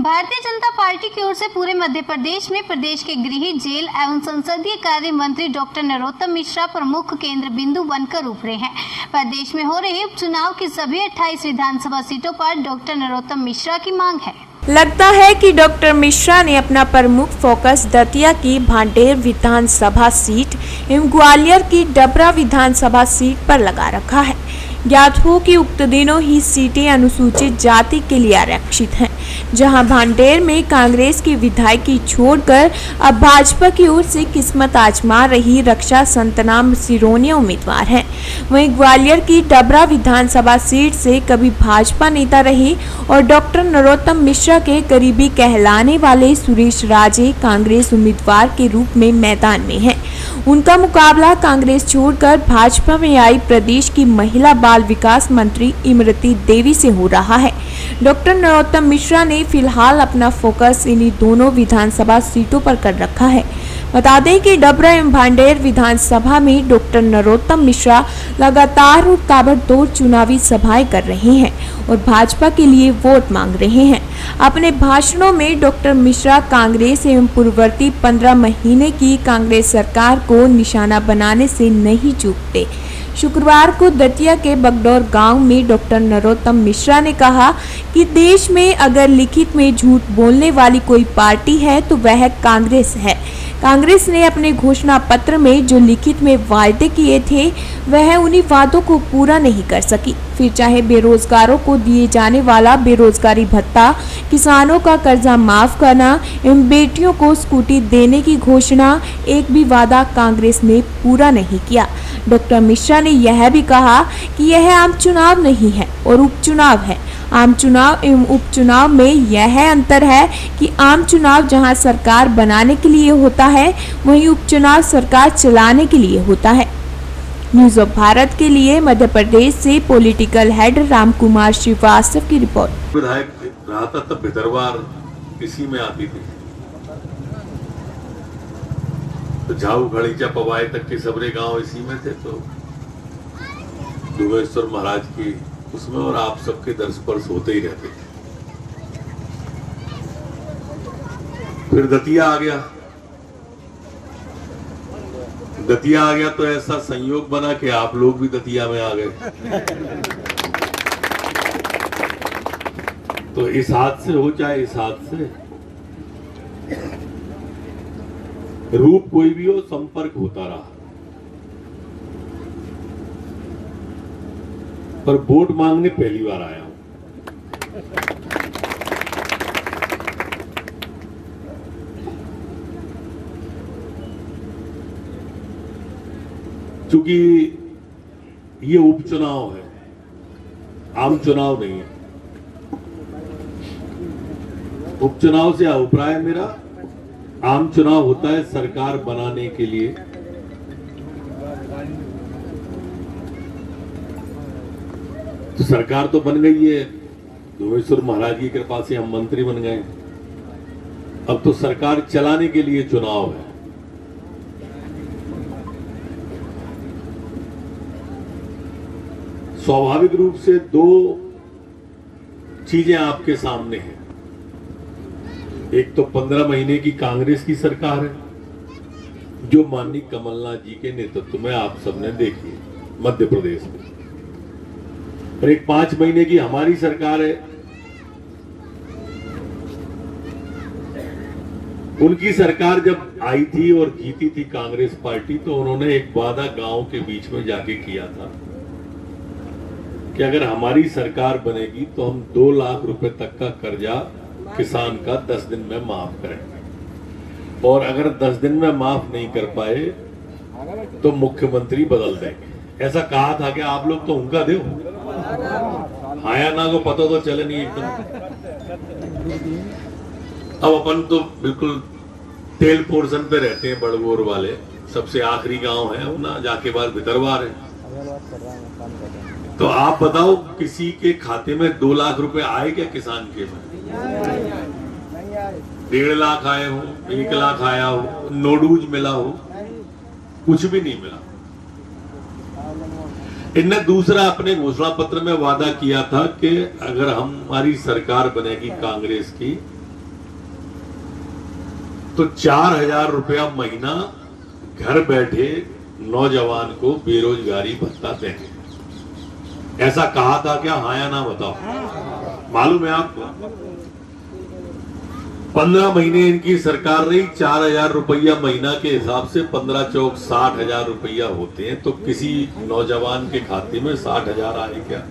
Bharatiya Janata party की ओर से पूरे मध्य प्रदेश में प्रदेश के गृह, जेल एवं संसदीय कार्य मंत्री डॉक्टर नरोत्तम मिश्रा प्रमुख केंद्र बिंदु बनकर उभरे हैं। प्रदेश में हो रहे उपचुनाव की सभी 28 विधानसभा सीटों पर डॉक्टर नरोत्तम मिश्रा की मांग है। लगता है कि डॉक्टर मिश्रा ने अपना प्रमुख फोकस दतिया की भांडेर विधानसभा सीट एवं ग्वालियर की डबरा विधानसभा सीट पर लगा रखा है। ज्ञात हो कि उक्त दिनों ही सीटें अनुसूचित जाति के लिए आरक्षित हैं, जहां भांडेर में कांग्रेस की विधायकी छोड़कर अब भाजपा की ओर से किस्मत आजमा रही रक्षा संतनाम सिरोनिया उम्मीदवार हैं। वहीं ग्वालियर की डबरा विधानसभा सीट से कभी भाजपा नेता रहे और डॉक्टर नरोत्तम मिश्रा के करीबी कहलाने वाले सुरेश राजे कांग्रेस उम्मीदवार के रूप में मैदान में हैं। उनका मुकाबला कांग्रेस छोड़कर भाजपा में आई प्रदेश की महिला बाल विकास मंत्री इमरती देवी से हो रहा है। डॉक्टर नरोत्तम मिश्रा ने फिलहाल अपना फोकस इन्हीं दोनों विधानसभा सीटों पर कर रखा है। बता दें कि डबरा एवं भांडेर विधानसभा में डॉक्टर नरोत्तम मिश्रा लगातार और ताबड़तोड़ चुनावी सभाएं कर रहे हैं और भाजपा के लिए वोट मांग रहे हैं। अपने भाषणों में डॉक्टर मिश्रा कांग्रेस एवं पूर्ववर्ती 15 महीने की कांग्रेस सरकार को निशाना बनाने से नहीं चूकते। शुक्रवार को दतिया के बगडोर गांव में डॉक्टर नरोत्तम मिश्रा ने कहा कि देश में अगर लिखित में झूठ बोलने वाली कोई पार्टी है तो वह कांग्रेस है। कांग्रेस ने अपने घोषणा पत्र में जो लिखित में वायदे किए थे वह उन्हीं वादों को पूरा नहीं कर सकी। फिर चाहे बेरोजगारों को दिए जाने वाला बेरोजगारी भत्ता, किसानों का कर्जा माफ करना एवं बेटियों को स्कूटी देने की घोषणा, एक भी वादा कांग्रेस ने पूरा नहीं किया। डॉक्टर मिश्रा ने यह भी कहा कि यह आम चुनाव नहीं है और उपचुनाव है। आम चुनाव एवं उपचुनाव में यह अंतर है कि आम चुनाव जहां सरकार बनाने के लिए होता है, वहीं उपचुनाव सरकार चलाने के लिए होता है। न्यूज़ ऑफ भारत के लिए मध्य प्रदेश से पॉलिटिकल हेड रामकुमार श्रीवास्तव की रिपोर्ट। विधायक रहा था तब भितरवार इसी में आती थी, तो झाऊ घड़ीचा पवाए तक के सबरे गांव इसी में थे, तो दुबेश्वर महाराज की उसमें और आप सबके दर्श स्पर्श होते ही रहते थे। फिर दतिया आ गया। दतिया आ गया तो ऐसा संयोग बना कि आप लोग भी दतिया में आ गए। तो इस हाथ से हो चाहे इस हाथ से, रूप कोई भी हो, संपर्क होता रहा। पर वोट मांगने पहली बार आया हूं। क्योंकि ये उपचुनाव है, आम चुनाव नहीं है। उपचुनाव से अभिप्राय मेरा, आम चुनाव होता है सरकार बनाने के लिए। तो सरकार तो बन गई है, दुबेश्वर महाराज की कृपा से हम मंत्री बन गए। अब तो सरकार चलाने के लिए चुनाव है। स्वाभाविक रूप से दो चीजें आपके सामने हैं। एक तो 15 महीने की कांग्रेस की सरकार है, जो माननीय कमलनाथ जी के नेतृत्व में आप सबने देखी मध्य प्रदेश में, और एक 5 महीने की हमारी सरकार है। उनकी सरकार जब आई थी और जीती थी कांग्रेस पार्टी, तो उन्होंने एक वादा गांव के बीच में जाके किया था कि अगर हमारी सरकार बनेगी तो हम 2 लाख रुपए तक का कर्जा किसान का 10 दिन में माफ करेंगे, और अगर 10 दिन में माफ नहीं कर पाए तो मुख्यमंत्री बदल देंगे। ऐसा कहा था कि आप लोग तो उनका दो, हाया ना को पता तो चले नहीं एकदम। अब अपन तो बिल्कुल तेल पोर्शन पे रहते हैं, बड़गोर वाले सबसे आखिरी गांव है अपना, जाके बाद भितरवार है। तो आप बताओ, किसी के खाते में 2 लाख रुपए आए क्या किसान के में? 1.5 लाख आए हो, 1 लाख आया हो, नोडूज मिला हो, कुछ भी नहीं मिला। इनने दूसरा अपने घोषणा पत्र में वादा किया था कि अगर हमारी सरकार बनेगी कांग्रेस की तो 4,000 रुपया महीना घर बैठे नौजवान को बेरोजगारी भत्ता देंगे। ऐसा कहा था क्या? हाँ या ना बताओ। मालूम है आपको? 15 महीने इनकी सरकार रही, 4,000 रुपया महीना के हिसाब से 15 चौक 60,000 रुपया होते हैं। तो किसी नौजवान के खाते में 60,000 आए क्या?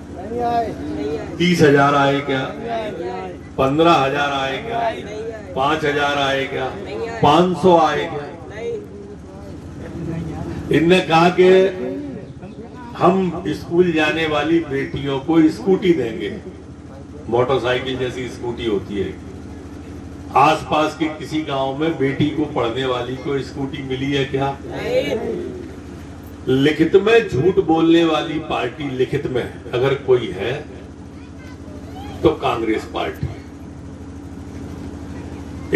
30,000 आए क्या? 15,000 आए क्या? 5,000 आए क्या? 500 आए क्या? इनने कहा कि हम स्कूल जाने वाली बेटियों को स्कूटी देंगे, मोटरसाइकिल जैसी स्कूटी होती है। आसपास के किसी गांव में बेटी को पढ़ने वाली को स्कूटी मिली है क्या? लिखित में झूठ बोलने वाली पार्टी लिखित में अगर कोई है तो कांग्रेस पार्टी।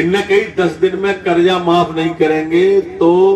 इनने कही 10 दिन में कर्जा माफ नहीं करेंगे तो